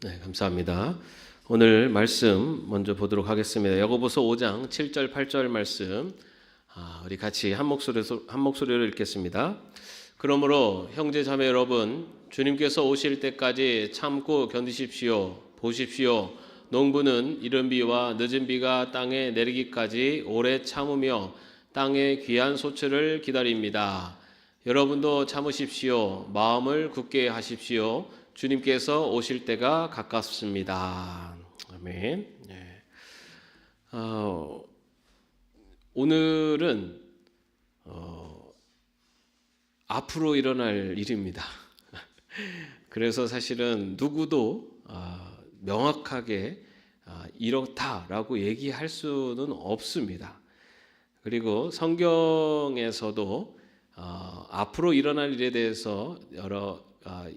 네, 감사합니다. 오늘 말씀 먼저 보도록 하겠습니다. 야고보서 5장 7절 8절 말씀 우리 같이 한 목소리로 읽겠습니다. 그러므로 형제 자매 여러분, 주님께서 오실 때까지 참고 견디십시오. 보십시오. 농부는 이른 비와 늦은 비가 땅에 내리기까지 오래 참으며 땅의 귀한 소출을 기다립니다. 여러분도 참으십시오. 마음을 굳게 하십시오. 주님께서 오실 때가 가깝습니다. 아멘. 네. 오늘은 앞으로 일어날 일입니다. 그래서 사실은 누구도 명확하게 이렇다라고 얘기할 수는 없습니다. 그리고 성경에서도 앞으로 일어날 일에 대해서 여러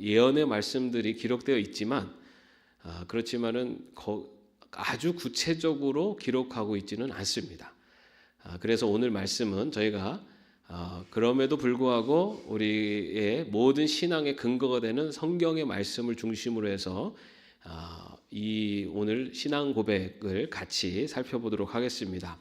예언의 말씀들이 기록되어 있지만 그렇지만은 아주 구체적으로 기록하고 있지는 않습니다. 그래서 오늘 말씀은 저희가 그럼에도 불구하고 우리의 모든 신앙의 근거가 되는 성경의 말씀을 중심으로 해서 이 오늘 신앙 고백을 같이 살펴보도록 하겠습니다.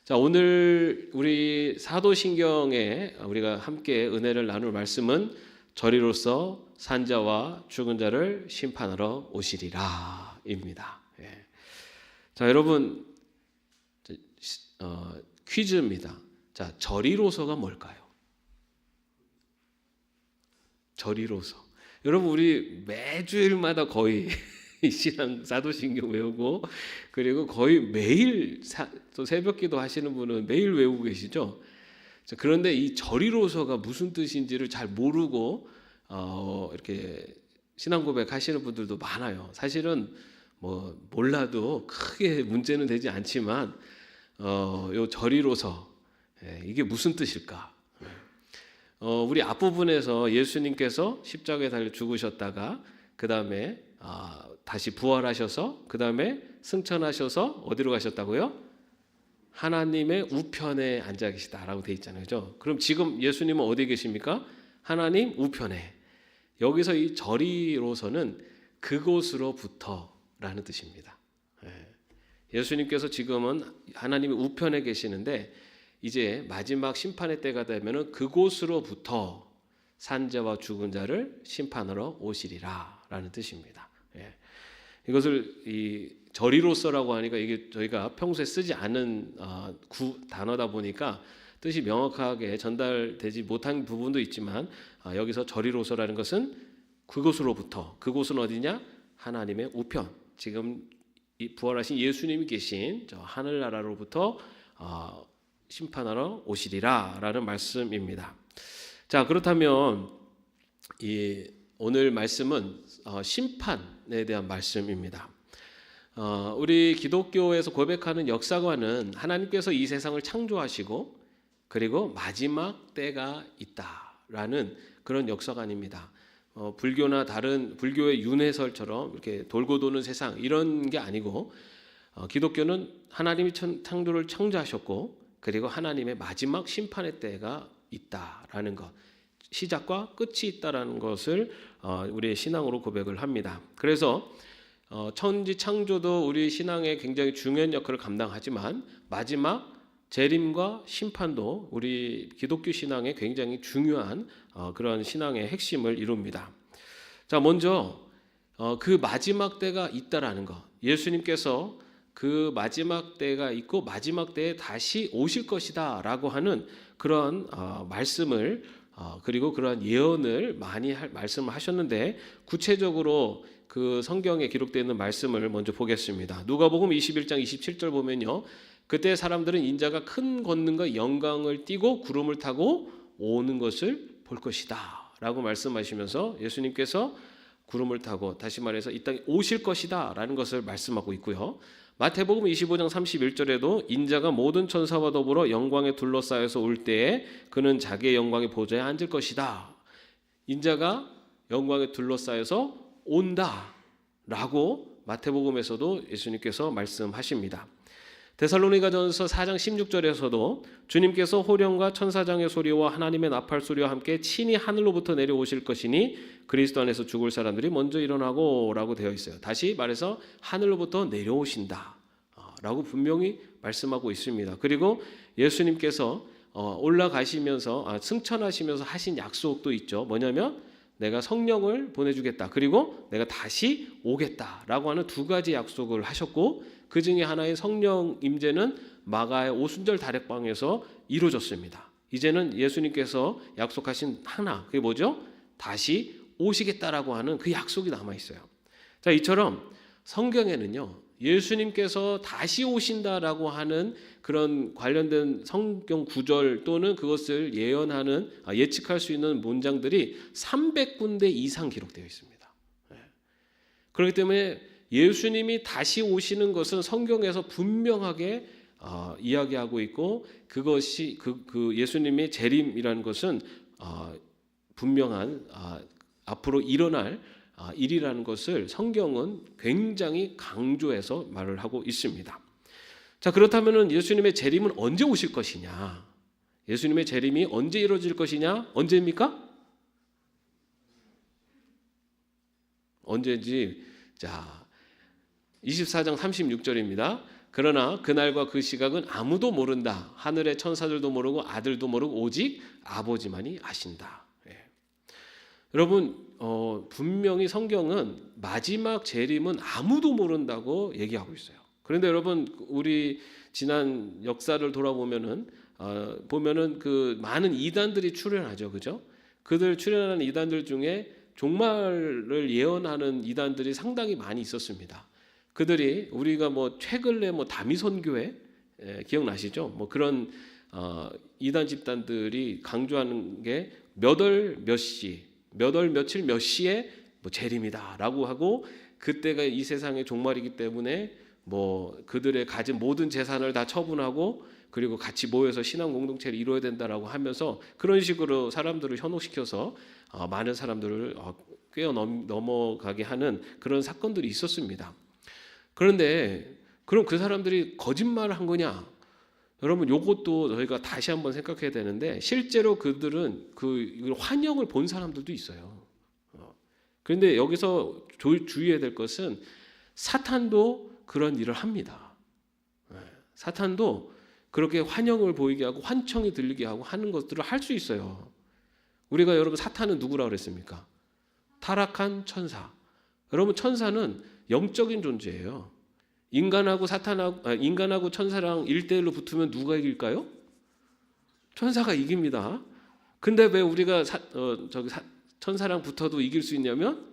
자, 오늘 우리 사도신경에 우리가 함께 은혜를 나눌 말씀은 저리로서 산자와 죽은 자를 심판하러 오시리라 입니다. 예. 자, 여러분 퀴즈입니다. 자, 저리로서가 뭘까요? 저리로서. 여러분 우리 매주일마다 거의 신앙 사도신경 외우고 그리고 거의 매일 또 새벽기도 하시는 분은 매일 외우고 계시죠? 그런데 이 저리로서가 무슨 뜻인지를 잘 모르고 이렇게 신앙 고백하시는 분들도 많아요. 사실은 뭐 몰라도 크게 문제는 되지 않지만 요 저리로서 이게 무슨 뜻일까? 우리 앞부분에서 예수님께서 십자가에 달려 죽으셨다가 그 다음에 다시 부활하셔서 그 다음에 승천하셔서 어디로 가셨다고요? 하나님의 우편에 앉아 계시다라고 돼 있잖아요. 그죠? 그럼 지금 예수님은 어디에 계십니까? 하나님 우편에. 여기서 이 저리로서는 그곳으로부터라는 뜻입니다. 예수님께서 지금은 하나님의 우편에 계시는데 이제 마지막 심판의 때가 되면은 그곳으로부터 산자와 죽은 자를 심판하러 오시리라라는 뜻입니다. 이것을 이 저리로서라고 하니까 이게 저희가 평소에 쓰지 않은 단어다 보니까 뜻이 명확하게 전달되지 못한 부분도 있지만 여기서 저리로서라는 것은 그곳으로부터, 그곳은 어디냐? 하나님의 우편, 지금 부활하신 예수님이 계신 저 하늘나라로부터 심판하러 오시리라라는 말씀입니다. 자, 그렇다면 오늘 말씀은 심판에 대한 말씀입니다. 우리 기독교에서 고백하는 역사관은 하나님께서 이 세상을 창조하시고 그리고 마지막 때가 있다라는 그런 역사관입니다. 불교나 다른 불교의 윤회설처럼 이렇게 돌고 도는 세상 이런 게 아니고 기독교는 하나님이 창조를 창조하셨고 그리고 하나님의 마지막 심판의 때가 있다라는 것, 시작과 끝이 있다라는 것을 우리의 신앙으로 고백을 합니다. 그래서 천지 창조도 우리 신앙에 굉장히 중요한 역할을 감당하지만 마지막 재림과 심판도 우리 기독교 신앙에 굉장히 중요한 그런 신앙의 핵심을 이룹니다. 자, 먼저 그 마지막 때가 있다라는 것, 예수님께서 그 마지막 때가 있고 마지막 때에 다시 오실 것이다라고 하는 그런 말씀을 그리고 그러한 예언을 많이 말씀을 하셨는데 구체적으로 그 성경에 기록되어 있는 말씀을 먼저 보겠습니다. 누가복음 21장 27절 보면요. 그때 사람들은 인자가 큰 권능과 영광을 띠고 구름을 타고 오는 것을 볼 것이다 라고 말씀하시면서 예수님께서 구름을 타고 다시 말해서 이 땅에 오실 것이다 라는 것을 말씀하고 있고요. 마태복음 25장 31절에도 인자가 모든 천사와 더불어 영광에 둘러싸여서 올 때에 그는 자기의 영광의 보좌에 앉을 것이다. 인자가 영광에 둘러싸여서 온다 라고 마태복음에서도 예수님께서 말씀하십니다. 데살로니가전서 4장 16절에서도 주님께서 호령과 천사장의 소리와 하나님의 나팔 소리와 함께 친히 하늘로부터 내려오실 것이니 그리스도 안에서 죽을 사람들이 먼저 일어나고 라고 되어 있어요. 다시 말해서 하늘로부터 내려오신다 라고 분명히 말씀하고 있습니다. 그리고 예수님께서 올라가시면서 승천하시면서 하신 약속도 있죠. 뭐냐면 내가 성령을 보내주겠다. 그리고 내가 다시 오겠다라고 하는 두 가지 약속을 하셨고 그 중에 하나의 성령 임재는 마가의 오순절 다락방에서 이루어졌습니다. 이제는 예수님께서 약속하신 하나, 그게 뭐죠? 다시 오시겠다라고 하는 그 약속이 남아 있어요. 자, 이처럼 성경에는요, 예수님께서 다시 오신다라고 하는 그런 관련된 성경 구절 또는 그것을 예언하는 예측할 수 있는 문장들이 300군데 이상 기록되어 있습니다. 그렇기 때문에 예수님이 다시 오시는 것은 성경에서 분명하게 이야기하고 있고 그것이 그 예수님의 재림이라는 것은 분명한 앞으로 일어날 일이라는 것을 성경은 굉장히 강조해서 말을 하고 있습니다. 자, 그렇다면 예수님의 재림은 언제 오실 것이냐? 예수님의 재림이 언제 이루어질 것이냐? 언제입니까? 언제인지 자 24장 36절입니다. 그러나 그날과 그 시각은 아무도 모른다. 하늘의 천사들도 모르고 아들도 모르고 오직 아버지만이 아신다. 여러분 분명히 성경은 마지막 재림은 아무도 모른다고 얘기하고 있어요. 그런데 여러분 우리 지난 역사를 돌아보면은 보면은 그 많은 이단들이 출현하죠, 그죠? 그들 출현하는 이단들 중에 종말을 예언하는 이단들이 상당히 많이 있었습니다. 그들이 우리가 뭐 최근에 뭐 다미선교회 기억나시죠? 뭐 그런 이단 집단들이 강조하는 게 몇 월 몇 시, 몇 월 며칠 몇 시에 뭐 재림이다라고 하고 그때가 이 세상의 종말이기 때문에 뭐 그들의 가진 모든 재산을 다 처분하고 그리고 같이 모여서 신앙 공동체를 이루어야 된다라고 하면서 그런 식으로 사람들을 현혹시켜서 많은 사람들을 꿰어 넘어가게 하는 그런 사건들이 있었습니다. 그런데 그럼 그 사람들이 거짓말을 한 거냐? 여러분 이것도 저희가 다시 한번 생각해야 되는데 실제로 그들은 이걸 환영을 본 사람들도 있어요. 그런데 여기서 주의해야 될 것은 사탄도 그런 일을 합니다. 사탄도 그렇게 환영을 보이게 하고 환청이 들리게 하고 하는 것들을 할 수 있어요. 우리가 여러분 사탄은 누구라고 그랬습니까? 타락한 천사. 여러분 천사는 영적인 존재예요. 인간하고 천사랑 1대1로 붙으면 누가 이길까요? 천사가 이깁니다. 근데 왜 우리가 천사랑 붙어도 이길 수 있냐면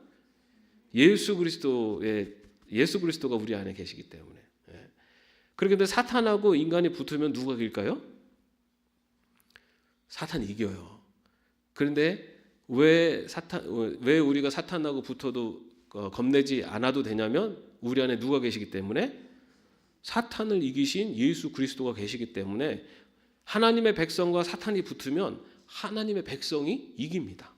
예수 그리스도가 우리 안에 계시기 때문에. 그런데 사탄하고 인간이 붙으면 누가 이길까요? 사탄이 이겨요. 그런데 왜 우리가 사탄하고 붙어도 겁내지 않아도 되냐면 우리 안에 누가 계시기 때문에 사탄을 이기신 예수 그리스도가 계시기 때문에 하나님의 백성과 사탄이 붙으면 하나님의 백성이 이깁니다.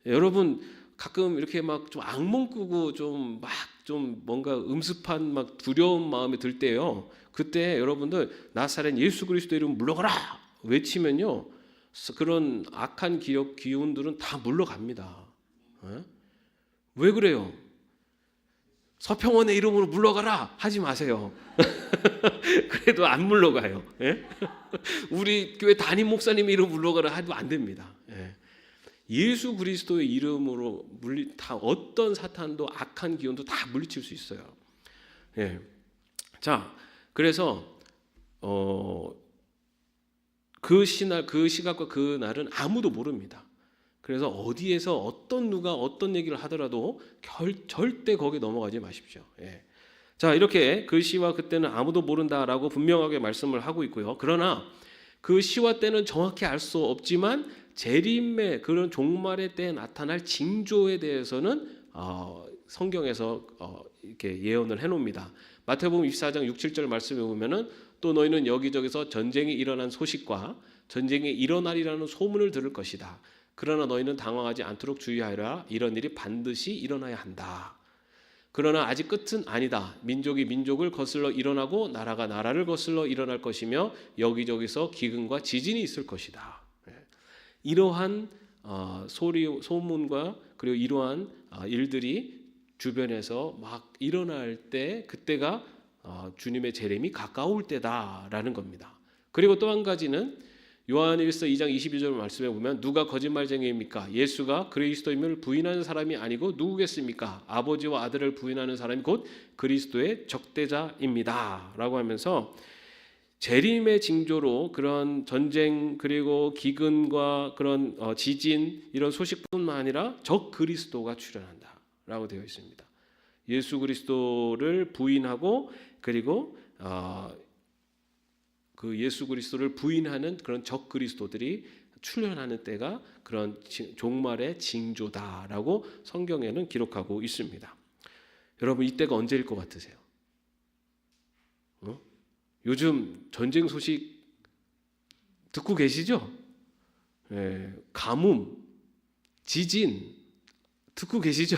여러분 가끔 이렇게 막 좀 악몽 꾸고 좀 뭔가 음습한 막 두려운 마음이 들 때요. 그때 여러분들 나사렛 예수 그리스도 이름 물러가라 외치면요. 그런 악한 기운들은 다 물러갑니다. 왜 그래요? 서평원의 이름으로 물러가라 하지 마세요. 그래도 안 물러가요. 우리 교회 담임 목사님 이름 물러가라 해도 안 됩니다. 예수 그리스도의 이름으로 다 어떤 사탄도 악한 기운도 다 물리칠 수 있어요. 자, 그래서 그 시각과 그 날은 아무도 모릅니다. 그래서 어디에서 누가 어떤 얘기를 하더라도 절대 거기에 넘어가지 마십시오. 자, 이렇게 그 시와 그때는 아무도 모른다라고 분명하게 말씀을 하고 있고요. 그러나 그 시와 때는 정확히 알 수 없지만 재림의 그런 종말의 때에 나타날 징조에 대해서는 성경에서 이렇게 예언을 해놓습니다. 마태복음 24장 6, 7절 말씀에 보면은 또 너희는 여기저기서 전쟁이 일어난 소식과 전쟁이 일어나리라는 소문을 들을 것이다. 그러나 너희는 당황하지 않도록 주의하여라. 이런 일이 반드시 일어나야 한다. 그러나 아직 끝은 아니다. 민족이 민족을 거슬러 일어나고 나라가 나라를 거슬러 일어날 것이며 여기저기서 기근과 지진이 있을 것이다. 이러한 소문과 그리고 이러한 일들이 주변에서 막 일어날 때 그때가 주님의 재림이 가까울 때다라는 겁니다. 그리고 또 한 가지는 요한일서 2장 22절 말씀에 보면 누가 거짓말쟁이입니까? 예수가 그리스도임을 부인하는 사람이 아니고 누구겠습니까? 아버지와 아들을 부인하는 사람이 곧 그리스도의 적대자입니다. 라고 하면서 재림의 징조로 그런 전쟁 그리고 기근과 그런 지진 이런 소식뿐만 아니라 적 그리스도가 출현한다 라고 되어 있습니다. 예수 그리스도를 부인하고 그리고 그 예수 그리스도를 부인하는 그런 적 그리스도들이 출현하는 때가 그런 종말의 징조다라고 성경에는 기록하고 있습니다. 여러분 이때가 언제일 것 같으세요? 요즘 전쟁 소식 듣고 계시죠? 가뭄, 지진 듣고 계시죠?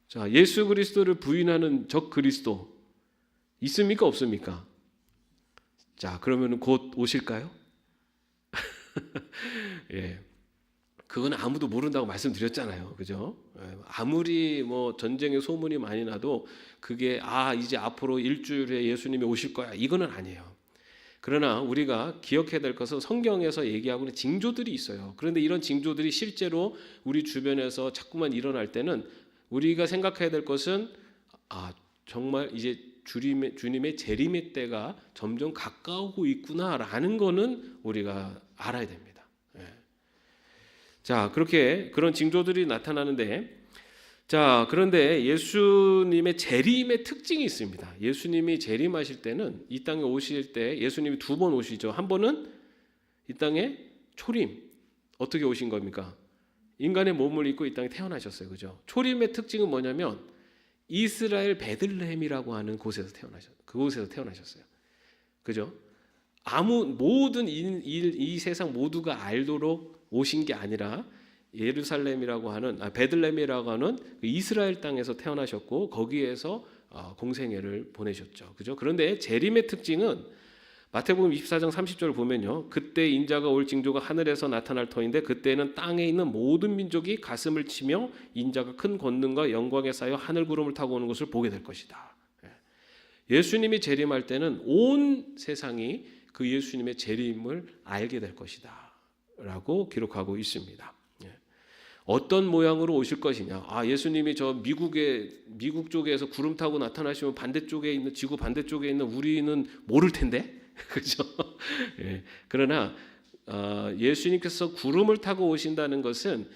자, 예수 그리스도를 부인하는 적 그리스도 있습니까? 없습니까? 자, 그러면 곧 오실까요? 예, 그건 아무도 모른다고 말씀드렸잖아요, 그죠? 아무리 뭐 전쟁의 소문이 많이 나도 그게 이제 앞으로 일주일에 예수님이 오실 거야 이거는 아니에요. 그러나 우리가 기억해야 될 것은 성경에서 얘기하고 있는 징조들이 있어요. 그런데 이런 징조들이 실제로 우리 주변에서 자꾸만 일어날 때는 우리가 생각해야 될 것은 정말 이제 주님의 재림의 때가 점점 가까우고 있구나라는 거는 우리가 알아야 됩니다. 자, 그렇게 그런 징조들이 나타나는데, 자, 그런데 예수님의 재림의 특징이 있습니다. 예수님이 재림하실 때는 이 땅에 오실 때 예수님이 두 번 오시죠. 한 번은 이 땅에 초림, 어떻게 오신 겁니까? 인간의 몸을 입고 이 땅에 태어나셨어요, 그죠? 초림의 특징은 뭐냐면 이스라엘 베들레헴이라고 하는 곳에서 태어나셨어요. 그죠? 모든 이 세상 모두가 알도록 오신 게 아니라 예루살렘이라고 하는 베들레헴이라고 하는 이스라엘 땅에서 태어나셨고 거기에서 공생애를 보내셨죠. 그죠? 그런데 재림의 특징은 마태복음 24장 30절을 보면요. 그때 인자가 올 징조가 하늘에서 나타날 터인데 그때는 땅에 있는 모든 민족이 가슴을 치며 인자가 큰 권능과 영광에 쌓여 하늘 구름을 타고 오는 것을 보게 될 것이다. 예수님이 재림할 때는 온 세상이 그 예수님의 재림을 알게 될 것이다 라고 기록하고 있습니다. 어떤 모양으로 오실 것이냐? 예수님이 저 미국 쪽에서 구름 타고 나타나시면 지구 반대쪽에 있는 우리는 모를 텐데. 그렇죠? 그러나 예수님께서 구름을 타고 오신다는 것은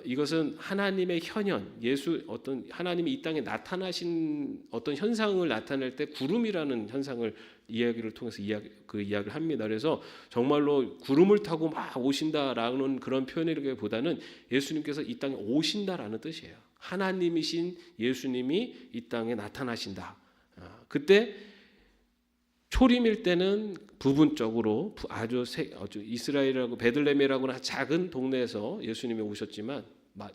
이것은 하나님의 현현, 하나님이 이 땅에 나타나신 어떤 현상을 나타낼 때 구름이라는 현상을 이야기를 통해서 이야기를 합니다. 그래서 정말로 구름을 타고 막 오신다라는 그런 표현이라기보다는 예수님께서 이 땅에 오신다라는 뜻이에요. 하나님이신 예수님이 이 땅에 나타나신다. 그때 초림일 때는 부분적으로 아주 이스라엘이라고 베들레헴이라고 하는 작은 동네에서 예수님이 오셨지만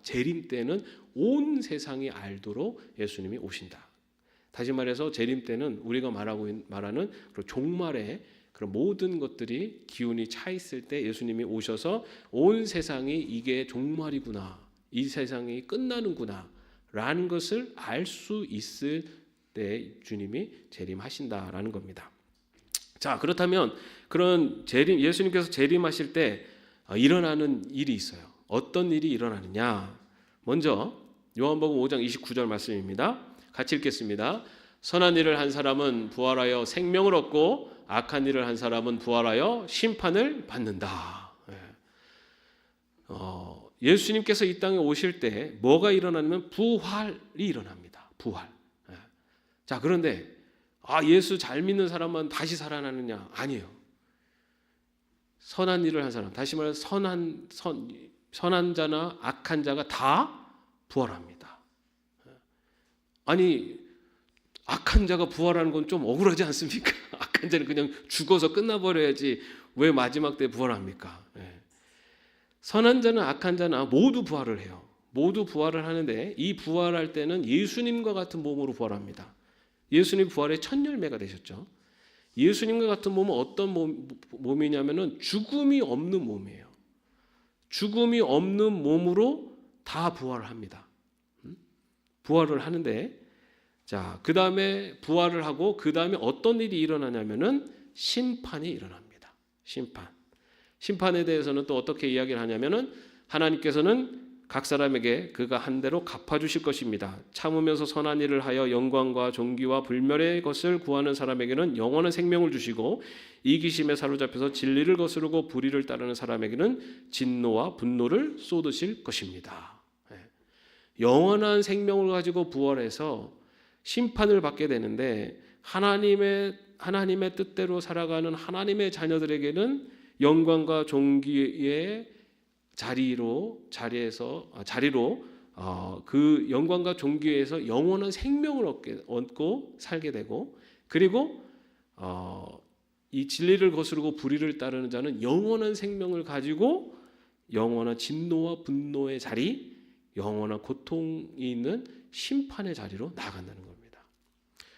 재림 때는 온 세상이 알도록 예수님이 오신다. 다시 말해서 재림 때는 우리가 말하는 종말의 그런 모든 것들이 기운이 차 있을 때 예수님이 오셔서 온 세상이 이게 종말이구나, 이 세상이 끝나는구나 라는 것을 알 수 있을 때 주님이 재림하신다라는 겁니다. 자, 그렇다면 그런 예수님께서 재림하실 때 일어나는 일이 있어요. 어떤 일이 일어나느냐? 먼저 요한복음 5장 29절 말씀입니다. 같이 읽겠습니다. 선한 일을 한 사람은 부활하여 생명을 얻고 악한 일을 한 사람은 부활하여 심판을 받는다. 예수님께서 이 땅에 오실 때 뭐가 일어나냐면 부활이 일어납니다. 부활. 자, 그런데 예수 잘 믿는 사람만 다시 살아나느냐? 아니에요. 선한 일을 한 사람, 다시 말해서 선한 자나 악한 자가 다 부활합니다. 아니, 악한 자가 부활하는 건 좀 억울하지 않습니까? 악한 자는 그냥 죽어서 끝나버려야지 왜 마지막 때 부활합니까? 선한 자나 악한 자나 모두 부활을 해요. 모두 부활을 하는데 이 부활할 때는 예수님과 같은 몸으로 부활합니다. 예수님 부활의 첫 열매가 되셨죠. 예수님과 같은 몸은 어떤 몸이냐면은 죽음이 없는 몸이에요. 죽음이 없는 몸으로 다 부활을 합니다. 부활을 하는데, 자, 그 다음에 부활을 하고 그 다음에 어떤 일이 일어나냐면은 심판이 일어납니다. 심판에 대해서는 또 어떻게 이야기를 하냐면은 하나님께서는 각 사람에게 그가 한 대로 갚아주실 것입니다. 참으면서 선한 일을 하여 영광과 존귀와 불멸의 것을 구하는 사람에게는 영원한 생명을 주시고 이기심에 사로잡혀서 진리를 거스르고 불의를 따르는 사람에게는 진노와 분노를 쏟으실 것입니다. 영원한 생명을 가지고 부활해서 심판을 받게 되는데 하나님의 뜻대로 살아가는 하나님의 자녀들에게는 영광과 존귀의 자리로 그 영광과 존귀에서 영원한 생명을 얻고 살게 되고, 그리고 이 진리를 거스르고 불의를 따르는 자는 영원한 생명을 가지고 영원한 진노와 분노의 자리, 영원한 고통이 있는 심판의 자리로 나아간다는 겁니다.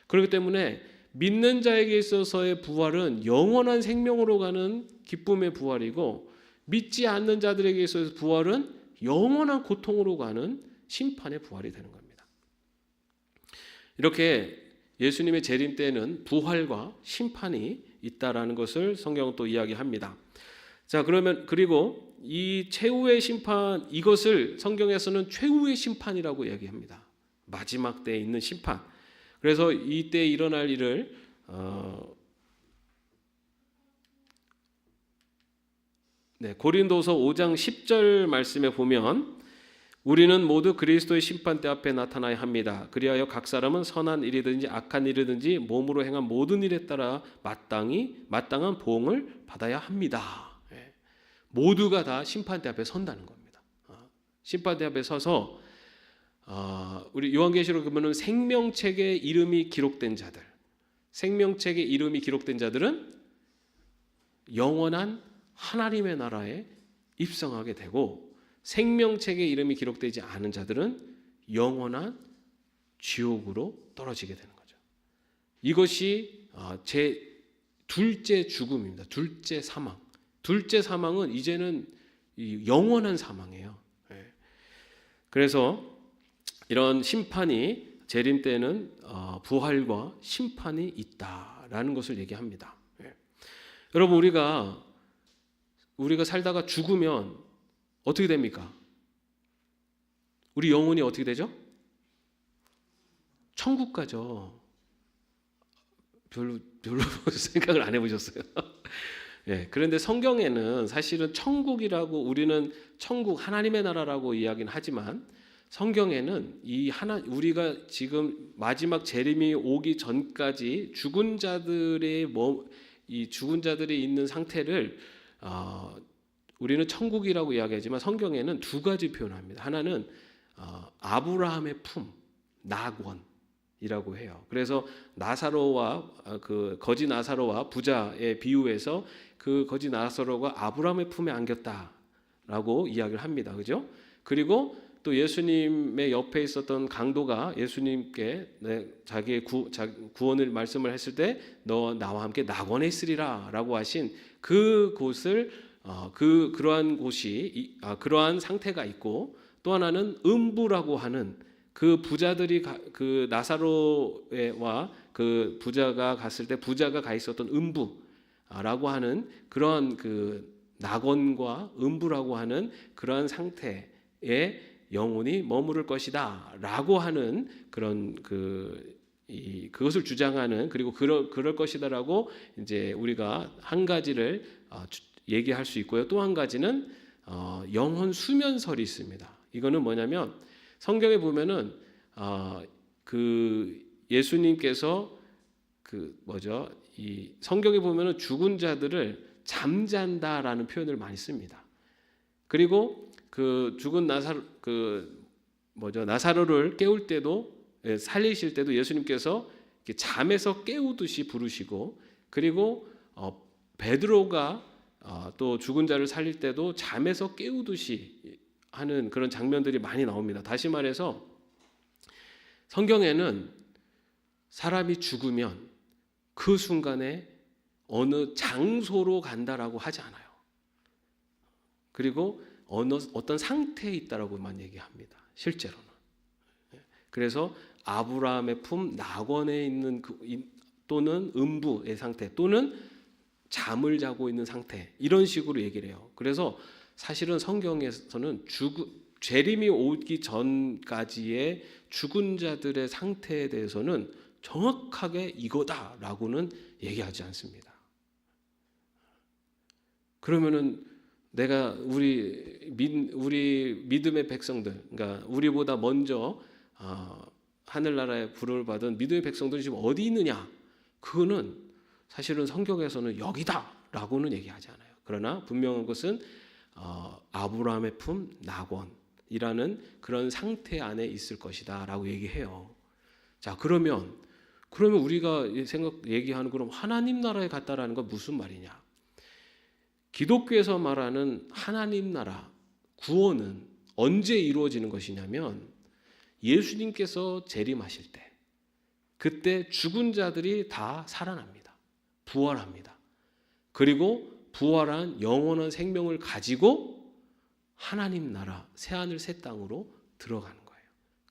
그렇기 때문에 믿는 자에게 있어서의 부활은 영원한 생명으로 가는 기쁨의 부활이고, 믿지 않는 자들에게 있어서 부활은 영원한 고통으로 가는 심판의 부활이 되는 겁니다. 이렇게 예수님의 재림 때에는 부활과 심판이 있다라는 것을 성경은 또 이야기합니다. 자, 그러면 그리고 이 최후의 심판, 이것을 성경에서는 최후의 심판이라고 얘기합니다. 마지막 때에 있는 심판. 그래서 이때 일어날 일을 고린도서 5장 10절 말씀에 보면 우리는 모두 그리스도의 심판대 앞에 나타나야 합니다. 그리하여 각 사람은 선한 일이든지 악한 일이든지 몸으로 행한 모든 일에 따라 마땅한 보응을 받아야 합니다. 모두가 다 심판대 앞에 선다는 겁니다. 심판대 앞에 서서 우리 요한계시록 보면은 생명책에 이름이 기록된 자들은 영원한 하나님의 나라에 입성하게 되고, 생명책에 이름이 기록되지 않은 자들은 영원한 지옥으로 떨어지게 되는 거죠. 이것이 제 둘째 죽음입니다. 둘째 사망. 둘째 사망은 이제는 영원한 사망이에요. 그래서 이런 심판이 재림 때는 부활과 심판이 있다라는 것을 얘기합니다. 여러분, 우리가 살다가 죽으면 어떻게 됩니까? 우리 영혼이 어떻게 되죠? 천국 가죠. 별로 생각을 안 해보셨어요? 그런데 성경에는 사실은 천국이라고, 우리는 천국 하나님의 나라라고 이야기는 하지만 성경에는 우리가 지금 마지막 재림이 오기 전까지 죽은 자들이 있는 상태를 우리는 천국이라고 이야기하지만 성경에는 두 가지 표현합니다. 하나는 아브라함의 품, 낙원이라고 해요. 그래서 그 거지 나사로와 부자의 비유에서 그 거지 나사로가 아브라함의 품에 안겼다라고 이야기를 합니다. 그죠? 그리고 또 예수님의 옆에 있었던 강도가 예수님께 자기의 구원을 말씀을 했을 때 너 나와 함께 낙원에 있으리라라고 하신 그곳을 그러한 곳이 그러한 상태가 있고, 또 하나는 음부라고 하는 그 부자들이 그 나사로와 그 부자가 갔을 때 부자가 가 있었던 음부라고 하는 그러한 그 낙원과 음부라고 하는 그러한 상태에 영혼이 머무를 것이다라고 하는 그런 그것을 주장하는, 그리고 그럴 것이다라고 이제 우리가 한 가지를 얘기할 수 있고요. 또 한 가지는 영혼 수면설이 있습니다. 이거는 뭐냐면 성경에 보면은 그 예수님께서 이 성경에 보면은 죽은 자들을 잠잔다라는 표현을 많이 씁니다. 그리고 그 죽은 나사로를 깨울 때도, 살리실 때도 예수님께서 잠에서 깨우듯이 부르시고, 그리고 베드로가 또 죽은 자를 살릴 때도 잠에서 깨우듯이 하는 그런 장면들이 많이 나옵니다. 다시 말해서 성경에는 사람이 죽으면 그 순간에 어느 장소로 간다라고 하지 않아요. 그리고 어떤 상태에 있다라고만 얘기합니다. 실제로는. 그래서 아브라함의 품 낙원에 있는 또는 음부의 상태 또는 잠을 자고 있는 상태, 이런 식으로 얘기를 해요. 그래서 사실은 성경에서는 재림이 오기 전까지의 죽은 자들의 상태에 대해서는 정확하게 이거다라고는 얘기하지 않습니다. 그러면은 내가 우리 믿음의 백성들, 그러니까 우리보다 먼저 하늘나라의 부름을 받은 믿음의 백성들이 지금 어디 있느냐? 그거는 사실은 성경에서는 여기다라고는 얘기하지 않아요. 그러나 분명한 것은 아브라함의 품 낙원이라는 그런 상태 안에 있을 것이다라고 얘기해요. 자, 그러면 우리가 얘기하는 그럼 하나님 나라에 갔다라는 건 무슨 말이냐? 기독교에서 말하는 하나님 나라 구원은 언제 이루어지는 것이냐면 예수님께서 재림하실 때, 그때 죽은 자들이 다 살아납니다. 부활합니다. 그리고 부활한 영원한 생명을 가지고 하나님 나라 새하늘 새 땅으로 들어가는 거예요.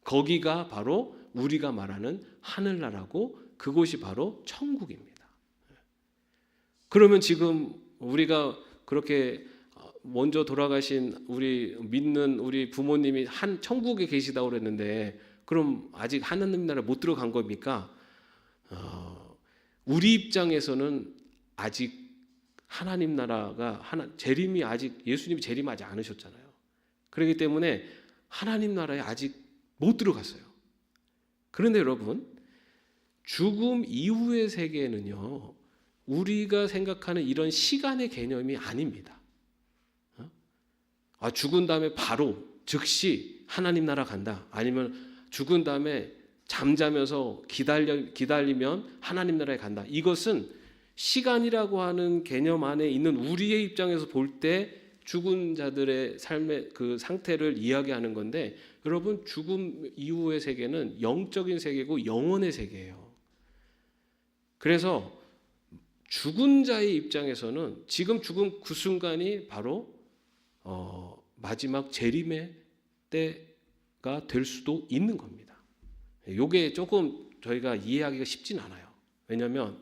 거기가 바로 우리가 말하는 하늘나라고, 그곳이 바로 천국입니다. 그러면 지금 우리가 그렇게 먼저 돌아가신 우리 믿는 우리 부모님이 천국에 계시다고 그랬는데, 그럼 아직 하나님 나라에 못 들어간 겁니까? 우리 입장에서는 아직 하나님 나라가 재림이 아직, 예수님이 재림하지 않으셨잖아요. 그렇기 때문에 하나님 나라에 아직 못 들어갔어요. 그런데 여러분, 죽음 이후의 세계는요, 우리가 생각하는 이런 시간의 개념이 아닙니다. 죽은 다음에 바로 즉시 하나님 나라 간다, 아니면 죽은 다음에 잠자면서 기다리면 하나님 나라에 간다. 이것은 시간이라고 하는 개념 안에 있는 우리의 입장에서 볼 때 죽은 자들의 삶의 그 상태를 이야기하는 건데, 여러분, 죽음 이후의 세계는 영적인 세계고 영혼의 세계예요. 그래서 죽은 자의 입장에서는 지금 죽은 그 순간이 바로 마지막 재림의 때가 될 수도 있는 겁니다. 이게 조금 저희가 이해하기가 쉽진 않아요. 왜냐하면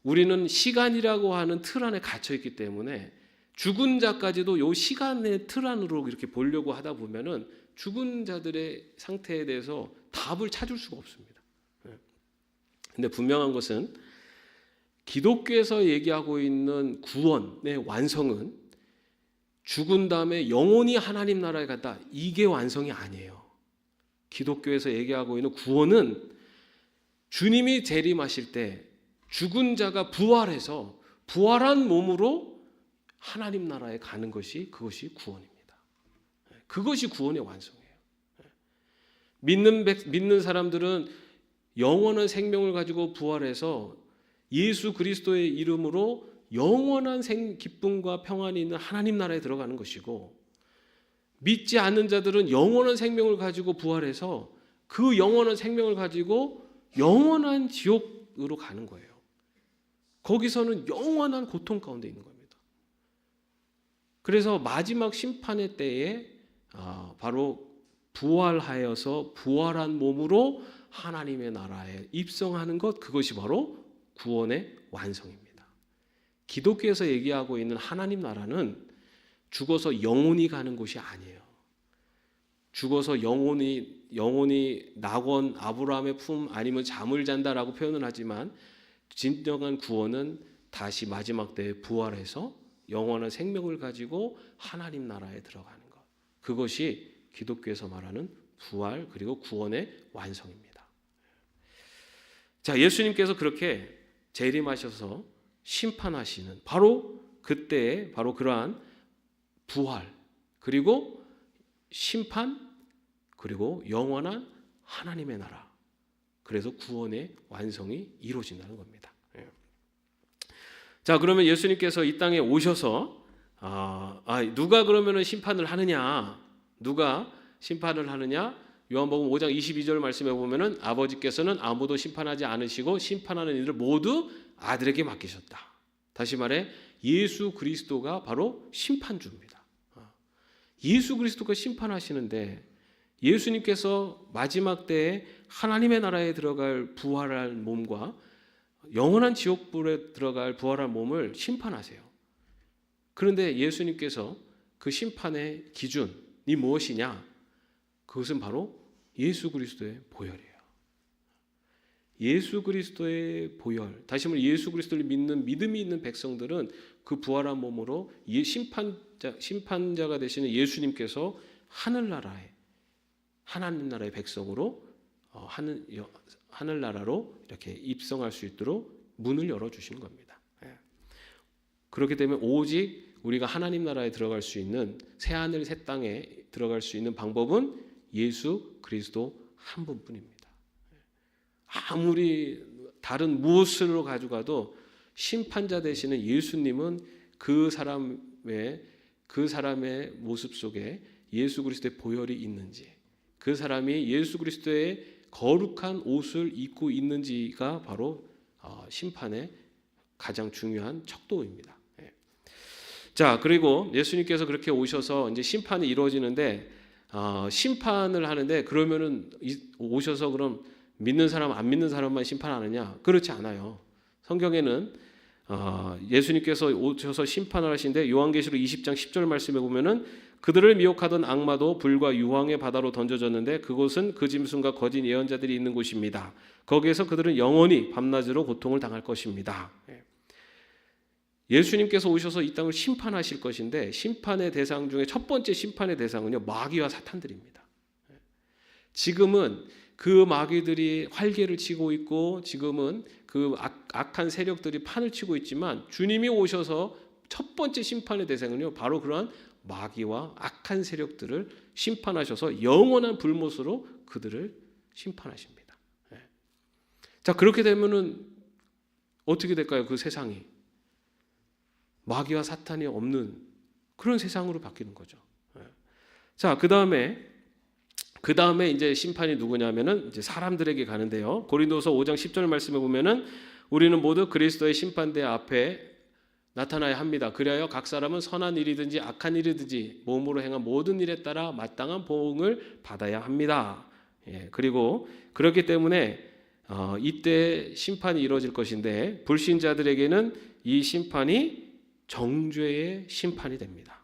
우리는 시간이라고 하는 틀 안에 갇혀 있기 때문에 죽은 자까지도 이 시간의 틀 안으로 이렇게 보려고 하다 보면은 죽은 자들의 상태에 대해서 답을 찾을 수가 없습니다. 근데 분명한 것은 기독교에서 얘기하고 있는 구원의 완성은 죽은 다음에 영원히 하나님 나라에 갔다, 이게 완성이 아니에요. 기독교에서 얘기하고 있는 구원은 주님이 재림하실 때 죽은 자가 부활해서 부활한 몸으로 하나님 나라에 가는 것이, 그것이 구원입니다. 그것이 구원의 완성이에요. 믿는 사람들은 영원한 생명을 가지고 부활해서 예수 그리스도의 이름으로 영원한 기쁨과 평안이 있는 하나님 나라에 들어가는 것이고, 믿지 않는 자들은 영원한 생명을 가지고 부활해서 그 영원한 생명을 가지고 영원한 지옥으로 가는 거예요. 거기서는 영원한 고통 가운데 있는 겁니다. 그래서 마지막 심판의 때에 바로 부활하여서 부활한 몸으로 하나님의 나라에 입성하는 것, 그것이 바로 구원의 완성입니다. 기독교에서 얘기하고 있는 하나님 나라는 죽어서 영원히 가는 곳이 아니에요. 죽어서 영원히 낙원, 아브라함의 품 아니면 잠을 잔다라고 표현을 하지만, 진정한 구원은 다시 마지막 때에 부활해서 영원한 생명을 가지고 하나님 나라에 들어가는 것, 그것이 기독교에서 말하는 부활 그리고 구원의 완성입니다. 자, 예수님께서 그렇게 재림하셔서 심판하시는 바로 그때에 바로 그러한 부활 그리고 심판 그리고 영원한 하나님의 나라, 그래서 구원의 완성이 이루어진다는 겁니다. 자, 그러면 예수님께서 이 땅에 오셔서 누가 그러면은 심판을 하느냐? 누가 심판을 하느냐? 요한복음 5장 22절 말씀에 보면은 아버지께서는 아무도 심판하지 않으시고 심판하는 일을 모두 아들에게 맡기셨다. 다시 말해 예수 그리스도가 바로 심판주입니다. 예수 그리스도가 심판하시는데 예수님께서 마지막 때에 하나님의 나라에 들어갈 부활할 몸과 영원한 지옥불에 들어갈 부활할 몸을 심판하세요. 그런데 예수님께서 그 심판의 기준이 무엇이냐? 그것은 바로 예수 그리스도의 보혈이에요. 예수 그리스도의 보혈. 다시 말해 예수 그리스도를 믿는 믿음이 있는 백성들은 그 부활한 몸으로 심판자가 되시는 예수님께서 하늘나라에 하나님 나라의 백성으로 하늘나라로 이렇게 입성할 수 있도록 문을 열어주신 겁니다. 그렇기 때문에 오직 우리가 하나님 나라에 들어갈 수 있는 새하늘 새 땅에 들어갈 수 있는 방법은 예수 그리스도 한 분뿐입니다. 아무리 다른 무엇으로 가져가도 심판자 되시는 예수님은 그 사람의 모습 속에 예수 그리스도의 보혈이 있는지, 그 사람이 예수 그리스도의 거룩한 옷을 입고 있는지가 바로 심판의 가장 중요한 척도입니다. 자, 그리고 예수님께서 그렇게 오셔서 이제 심판이 이루어지는데 심판을 하는데 그러면은 오셔서 그럼 믿는 사람 안 믿는 사람만 심판하느냐? 그렇지 않아요. 성경에는 예수님께서 오셔서 심판을 하시는데 요한계시록 20장 10절 말씀에 보면은 그들을 미혹하던 악마도 불과 유황의 바다로 던져졌는데 그곳은 그 짐승과 거짓 예언자들이 있는 곳입니다. 거기에서 그들은 영원히 밤낮으로 고통을 당할 것입니다. 예수님께서 오셔서 이 땅을 심판하실 것인데 심판의 대상 중에 첫 번째 심판의 대상은요 마귀와 사탄들입니다. 지금은 그 마귀들이 활개를 치고 있고 지금은 그 악한 세력들이 판을 치고 있지만 주님이 오셔서 첫 번째 심판의 대상은요 바로 그러한 마귀와 악한 세력들을 심판하셔서 영원한 불못으로 그들을 심판하십니다. 자, 그렇게 되면은 어떻게 될까요? 그 세상이 마귀와 사탄이 없는 그런 세상으로 바뀌는 거죠. 자, 그 다음에 이제 심판이 누구냐면은 이제 사람들에게 가는데요. 고린도서 5장 10절 말씀에 보면은 우리는 모두 그리스도의 심판대 앞에 나타나야 합니다. 그리하여 각 사람은 선한 일이든지 악한 일이든지 몸으로 행한 모든 일에 따라 마땅한 보응을 받아야 합니다. 그리고 그렇기 때문에 이때 심판이 이루어질 것인데 불신자들에게는 이 심판이 정죄의 심판이 됩니다.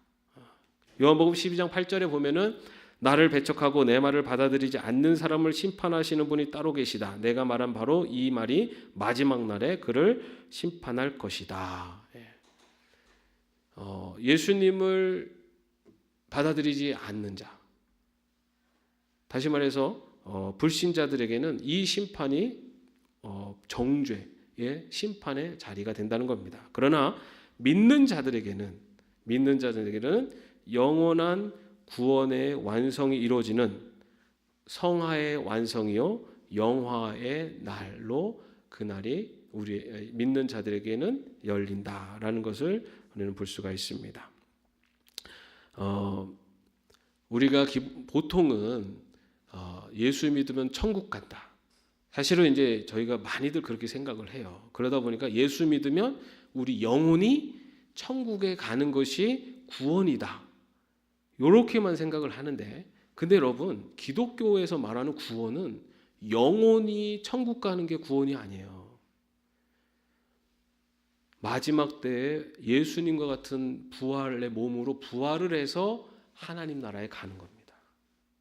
요한복음 12장 8절에 보면은 나를 배척하고 내 말을 받아들이지 않는 사람을 심판하시는 분이 따로 계시다. 내가 말한 바로 이 말이 마지막 날에 그를 심판할 것이다. 예수님을 받아들이지 않는 자, 다시 말해서 불신자들에게는 이 심판이 정죄의 심판의 자리가 된다는 겁니다. 그러나 믿는 자들에게는 영원한 구원의 완성이 이루어지는 성화의 완성이요 영화의 날로 그날이 우리 믿는 자들에게는 열린다라는 것을 우리는 볼 수가 있습니다. 우리가 보통은 예수 믿으면 천국 간다. 사실은 이제 저희가 많이들 그렇게 생각을 해요. 그러다 보니까 예수 믿으면 우리 영혼이 천국에 가는 것이 구원이다. 이렇게만 생각을 하는데, 근데 여러분 기독교에서 말하는 구원은 영혼이 천국 가는 게 구원이 아니에요. 마지막 때에 예수님과 같은 부활의 몸으로 부활을 해서 하나님 나라에 가는 겁니다.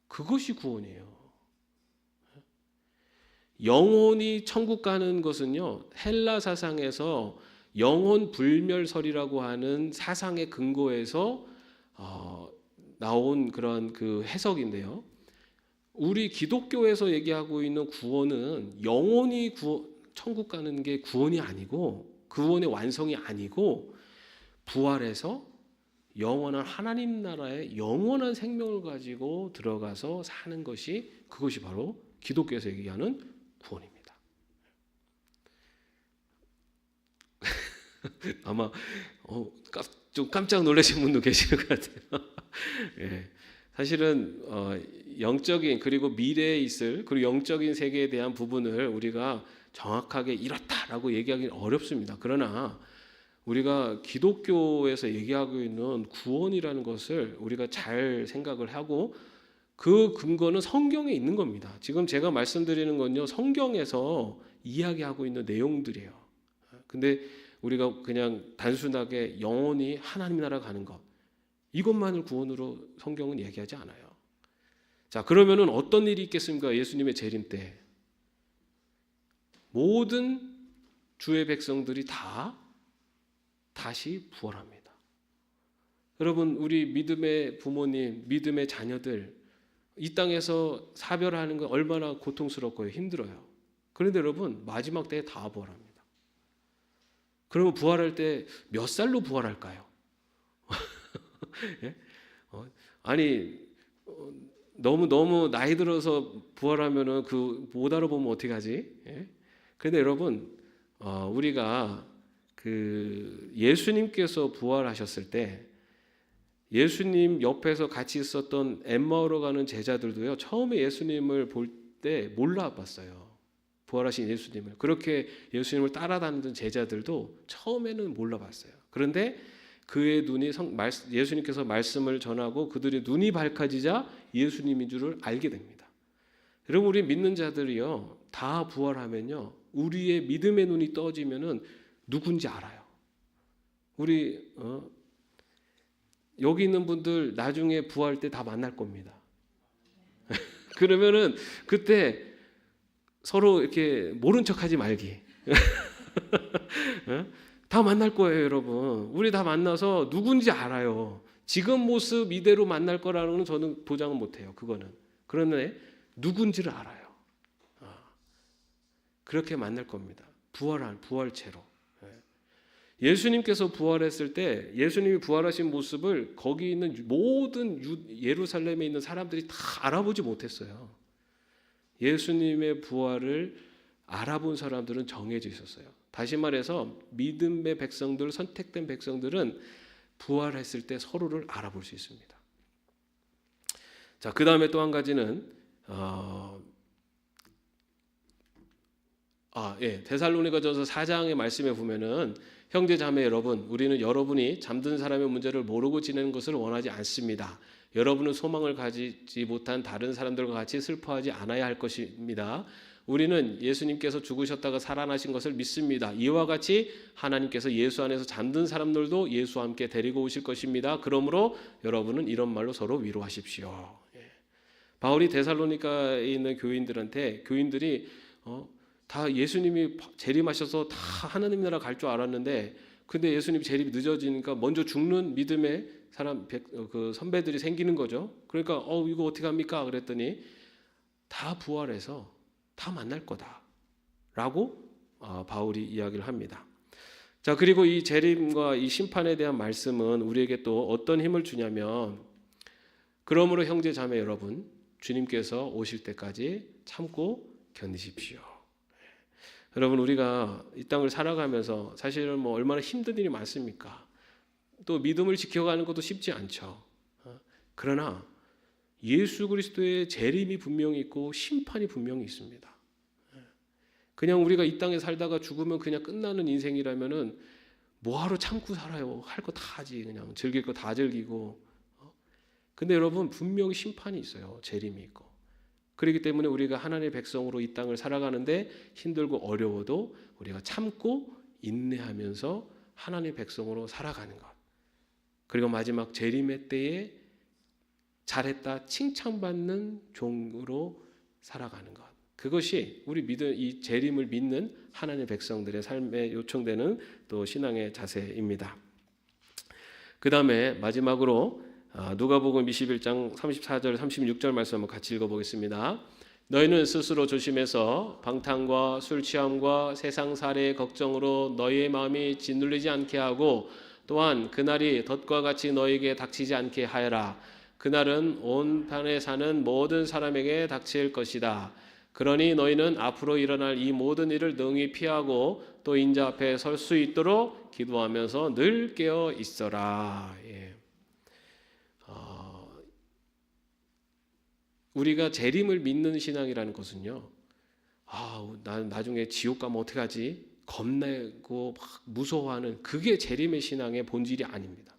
그것이 구원이에요. 영혼이 천국 가는 것은요 헬라 사상에서 영혼 불멸설이라고 하는 사상의 근거에서 나온 그런 그 해석인데요. 우리 기독교에서 얘기하고 있는 구원은 영혼이 천국 가는 게 구원이 아니고 구원의 완성이 아니고 부활해서 영원한 하나님 나라의 영원한 생명을 가지고 들어가서 사는 것이 그것이 바로 기독교에서 얘기하는 구원입니다. 아마 좀 깜짝 놀라신 분도 계실 것 같아요. 예. 사실은 영적인 그리고 미래에 있을 그리고 영적인 세계에 대한 부분을 우리가 정확하게 이렇다라고 얘기하기는 어렵습니다. 그러나 우리가 기독교에서 얘기하고 있는 구원이라는 것을 우리가 잘 생각을 하고 그 근거는 성경에 있는 겁니다. 지금 제가 말씀드리는 건요, 성경에서 이야기하고 있는 내용들이에요. 근데 우리가 그냥 단순하게 영원히 하나님 나라 가는 것, 이것만을 구원으로 성경은 얘기하지 않아요. 자, 그러면은 어떤 일이 있겠습니까? 예수님의 재림 때 모든 주의 백성들이 다 다시 부활합니다. 여러분, 우리 믿음의 부모님, 믿음의 자녀들 이 땅에서 사별하는 건 얼마나 고통스럽고요, 힘들어요. 그런데 여러분, 마지막 때에 다 부활합니다. 그러면 부활할 때 몇 살로 부활할까요? 예? 아니, 너무 나이 들어서 부활하면은 그 못 알아보면 어떻게 하지? 예? 그런데 여러분, 우리가 그 예수님께서 부활하셨을 때 예수님 옆에서 같이 있었던 엠마오로 가는 제자들도요, 처음에 예수님을 볼 때 몰라봤어요. 부활하신 예수님을. 그렇게 예수님을 따라다니던 제자들도 처음에는 몰라봤어요. 그런데 그의 눈이 예수님께서 말씀을 전하고 그들의 눈이 밝아지자 예수님인 줄을 알게 됩니다. 여러분, 우리 믿는 자들이요, 다 부활하면요, 우리의 믿음의 눈이 떠지면은 누군지 알아요. 우리 여기 있는 분들 나중에 부활할 때 다 만날 겁니다. 그러면은 그때 서로 이렇게 모른 척하지 말기. 다 만날 거예요, 여러분. 우리 다 만나서 누군지 알아요. 지금 모습 이대로 만날 거라는 건 저는 보장은 못해요. 그거는. 그런데 누군지를 알아요. 그렇게 만날 겁니다. 부활체로. 예수님께서 부활했을 때 예수님이 부활하신 모습을 거기 있는 모든 예루살렘에 있는 사람들이 다 알아보지 못했어요. 예수님의 부활을 알아본 사람들은 정해져 있었어요. 다시 말해서 믿음의 백성들, 선택된 백성들은 부활했을 때 서로를 알아볼 수 있습니다. 자, 그 다음에 또 한 가지는 데살로니가전서 4장의 말씀에 보면은 형제 자매 여러분, 우리는 여러분이 잠든 사람의 문제를 모르고 지내는 것을 원하지 않습니다. 여러분은 소망을 가지지 못한 다른 사람들과 같이 슬퍼하지 않아야 할 것입니다. 우리는 예수님께서 죽으셨다가 살아나신 것을 믿습니다. 이와 같이 하나님께서 예수 안에서 잠든 사람들도 예수와 함께 데리고 오실 것입니다. 그러므로 여러분은 이런 말로 서로 위로하십시오. 바울이 데살로니가에 있는 교인들이 다 예수님이 재림하셔서 다 하나님 나라 갈 줄 알았는데, 근데 예수님 재림이 늦어지니까 먼저 죽는 믿음의 사람, 그 선배들이 생기는 거죠. 그러니까 이거 어떻게 합니까? 그랬더니 다 부활해서 다 만날 거다라고 바울이 이야기를 합니다. 자, 그리고 이 재림과 이 심판에 대한 말씀은 우리에게 또 어떤 힘을 주냐면, 그러므로 형제 자매 여러분, 주님께서 오실 때까지 참고 견디십시오. 여러분, 우리가 이 땅을 살아가면서 사실은 얼마나 힘든 일이 많습니까? 또 믿음을 지켜가는 것도 쉽지 않죠. 그러나 예수 그리스도의 재림이 분명히 있고 심판이 분명히 있습니다. 그냥 우리가 이 땅에 살다가 죽으면 그냥 끝나는 인생이라면은 뭐하러 참고 살아요? 할 거 다 하지. 그냥 즐길 거 다 즐기고. 근데 여러분, 분명히 심판이 있어요. 재림이 있고. 그렇기 때문에 우리가 하나님의 백성으로 이 땅을 살아가는데 힘들고 어려워도 우리가 참고 인내하면서 하나님의 백성으로 살아가는 것. 그리고 마지막 재림의 때에 잘했다 칭찬받는 종으로 살아가는 것. 그것이 우리 이 재림을 믿는 하나님의 백성들의 삶에 요청되는 또 신앙의 자세입니다. 그 다음에 마지막으로 누가복음 21장 34절 36절 말씀 한번 같이 읽어보겠습니다. 너희는 스스로 조심해서 방탕과 술 취함과 세상 사례의 걱정으로 너희의 마음이 짓눌리지 않게 하고, 또한 그날이 덫과 같이 너희에게 닥치지 않게 하여라. 그날은 온 판에 사는 모든 사람에게 닥칠 것이다. 그러니 너희는 앞으로 일어날 이 모든 일을 능히 피하고 또 인자 앞에 설 수 있도록 기도하면서 늘 깨어 있어라. 우리가 재림을 믿는 신앙이라는 것은요, 난 나중에 지옥 가면 어떡하지? 겁내고 막 무서워하는, 그게 재림의 신앙의 본질이 아닙니다.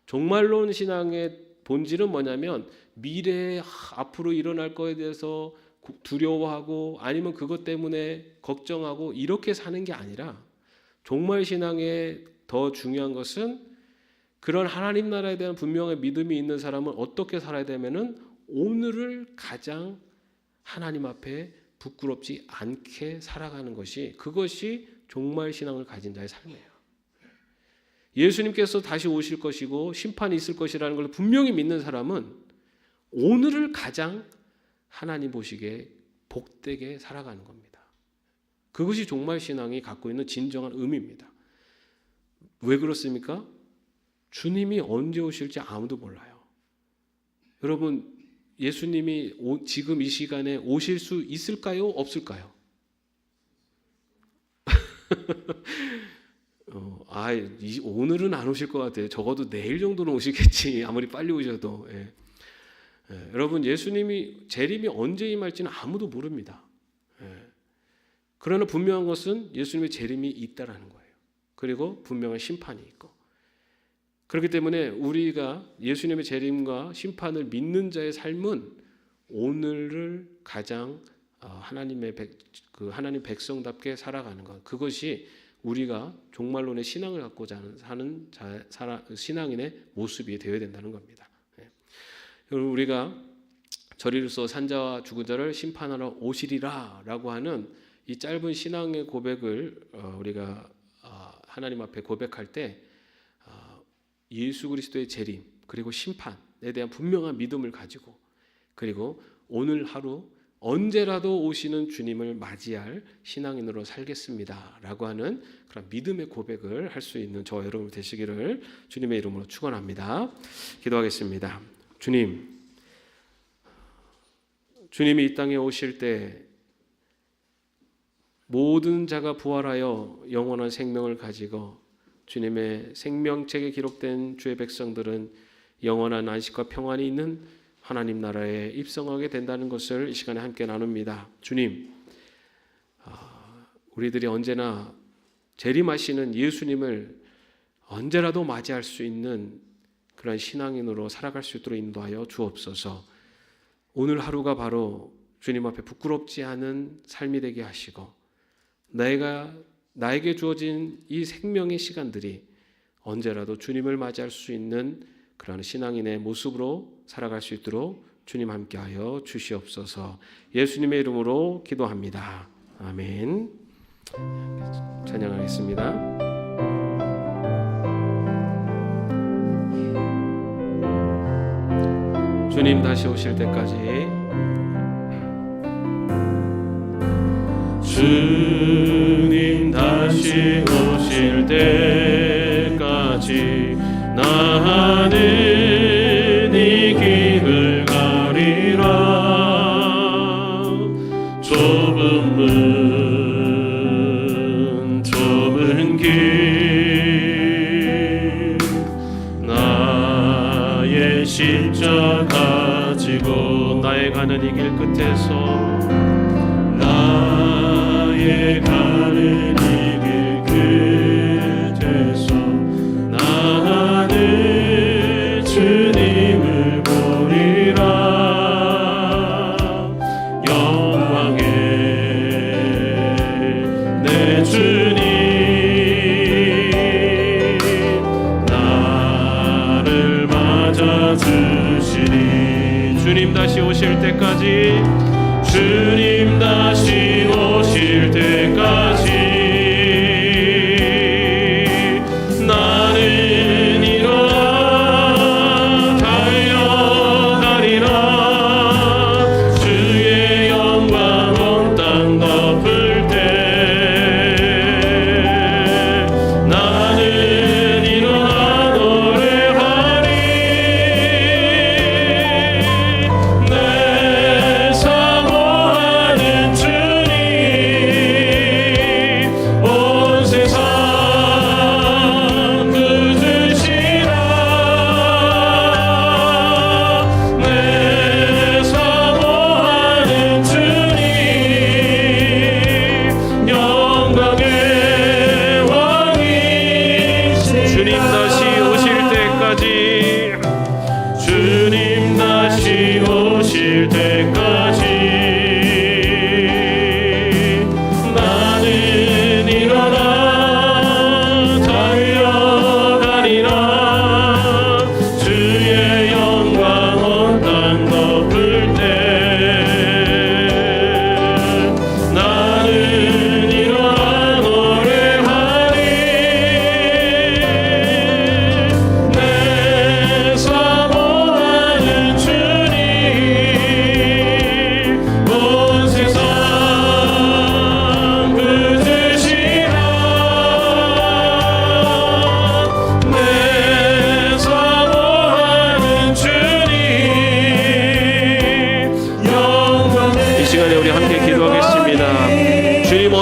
종말론 신앙의 본질은 뭐냐면 미래에 앞으로 일어날 거에 대해서 두려워하고 아니면 그것 때문에 걱정하고 이렇게 사는 게 아니라, 종말 신앙에 더 중요한 것은 그런 하나님 나라에 대한 분명한 믿음이 있는 사람은 어떻게 살아야 되면은 오늘을 가장 하나님 앞에 부끄럽지 않게 살아가는 것이, 그것이 종말 신앙을 가진 자의 삶이에요. 예수님께서 다시 오실 것이고 심판이 있을 것이라는 걸 분명히 믿는 사람은 오늘을 가장 하나님 보시기에 복되게 살아가는 겁니다. 그것이 종말 신앙이 갖고 있는 진정한 의미입니다. 왜 그렇습니까? 주님이 언제 오실지 아무도 몰라요. 여러분, 예수님이 지금 이 시간에 오실 수 있을까요? 없을까요? 오늘은 안 오실 것 같아요. 적어도 내일 정도는 오시겠지. 아무리 빨리 오셔도. 여러분, 예수님이 재림이 언제 임할지는 아무도 모릅니다. 그러나 분명한 것은 예수님의 재림이 있다라는 거예요. 그리고 분명한 심판이 있고. 그렇기 때문에 우리가 예수님의 재림과 심판을 믿는 자의 삶은 오늘을 가장 하나님 백성답게 살아가는 것, 그것이 우리가 종말론의 신앙을 갖고 사는 신앙인의 모습이 되어야 된다는 겁니다. 우리가 저리로서 산자와 죽은 자를 심판하러 오시리라라고 하는 이 짧은 신앙의 고백을 우리가 하나님 앞에 고백할 때 예수 그리스도의 재림 그리고 심판에 대한 분명한 믿음을 가지고, 그리고 오늘 하루 언제라도 오시는 주님을 맞이할 신앙인으로 살겠습니다라고 하는 그런 믿음의 고백을 할 수 있는 저와 여러분 되시기를 주님의 이름으로 축원합니다. 기도하겠습니다. 주님이 이 땅에 오실 때 모든 자가 부활하여 영원한 생명을 가지고 주님의 생명책에 기록된 주의 백성들은 영원한 안식과 평안이 있는 하나님 나라에 입성하게 된다는 것을 이 시간에 함께 나눕니다. 주님, 우리들이 언제나 재림하시는 예수님을 언제라도 맞이할 수 있는 그런 신앙인으로 살아갈 수 있도록 인도하여 주옵소서. 오늘 하루가 바로 주님 앞에 부끄럽지 않은 삶이 되게 하시고, 나에게 주어진 이 생명의 시간들이 언제라도 주님을 맞이할 수 있는 그런 신앙인의 모습으로 살아갈 수 있도록 주님 함께하여 주시옵소서. 예수님의 이름으로 기도합니다. 아멘. 찬양하겠습니다. 주님 다시 오실 때까지, 주님 다시 오실 때까지 나는 이 길을 가리라. 좁은 문 좁은 길, 나의 십자가 지고 나의 가는 이 길 끝에서, 나의 가는 이 길 끝에서 나는 주님을 보리라. 영광의 내 주님, 나를 맞아주시니. 주님 다시 오실 때까지, 주님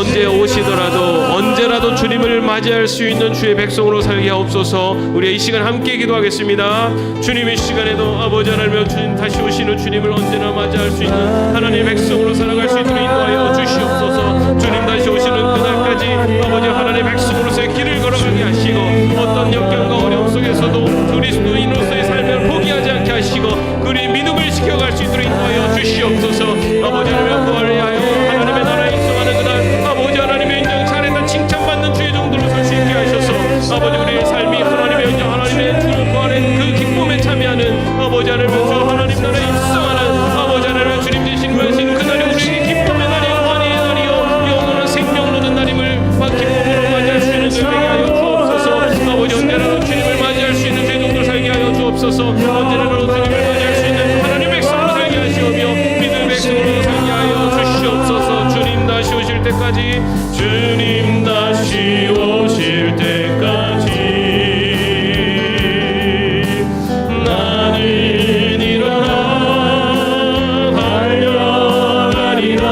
언제 오시더라도 언제라도 주님을 맞이할 수 있는 주의 백성으로 살게 하옵소서. 우리 이 시간 함께 기도하겠습니다. 주님, 이 시간에도 아버지 하나님, 주님 다시 오시는 주님을 언제나 맞이할 수 있는 하나님의 백성으로 살아갈 수 있도록 인도하여 주시옵소서. 주님 다시 오시는 그날까지 아버지 하나님의 백성으로서의 길을 걸어가게 하시고, 어떤 역경과 어려움 속에서도 그리스도인으로서의 삶을 포기하지 않게 하시고 그리 믿음을 지켜갈 수 있도록 인도하여 주시옵소서. 아버지 하나님, 부활을 위하여 하나님의 나라에 입성하는 그날 아버지 하나님의 인정 잘했다 칭찬받는 주의 종들로 설 수 있게 하셔서 아버지 우리의 삶이 하나님의 인정 하나님의 주 부활의 그 기쁨에 참여하는 아버지 하나님의 주 하나님 나라에 입성하는 아버지 하나님의 주님 되신 것인 그날이 우리의 기쁨의 날이 환희의 날이요 영원한 생명을 얻은 날임을 기쁨으로 맞이할 수 있는 늘 되게 하여 주옵소서. 아버지 언제라도 주님을 맞이할 수 있는 주의 종들 살게 하여 주옵소서. 언제라도 주님을 맞이할 수 있는 하나님의 백성으로 살게 하시오며 믿음의 백성으로 살게 하여 주시옵소서. 주님 다시 오실 때까지, 주님 다시 오실 때까지 나는 일어나 달려가리라.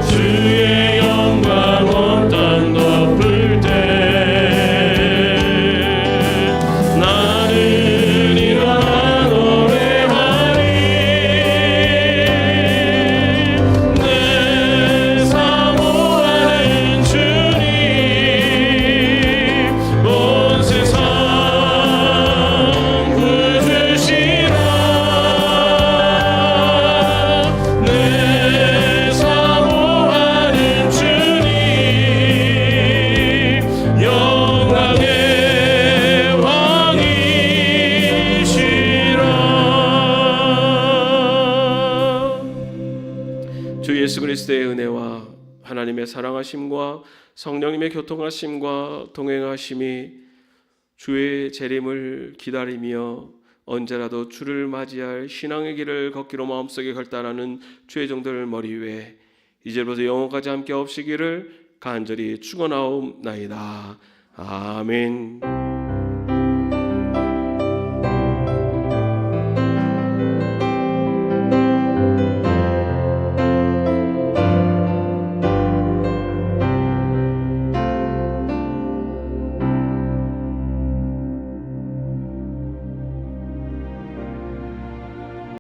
주의 영광 온 땅 덮을 때 나는 일어나 노래하리. 내 사모하는 주님, 온 세상 구주시라. 내 사모하는 주님, 영광의 왕이시라. 주 예수 그리스도의 은혜와 하나님의 사랑하심과 성령님의 교통하심과 동행하심이 주의 재림을 기다리며 언제라도 주를 맞이할 신앙의 길을 걷기로 마음속에 결단하는 주의 종들 머리 위에 이제부터 영원까지 함께 없시기를 간절히 축원하옵나이다. 아멘.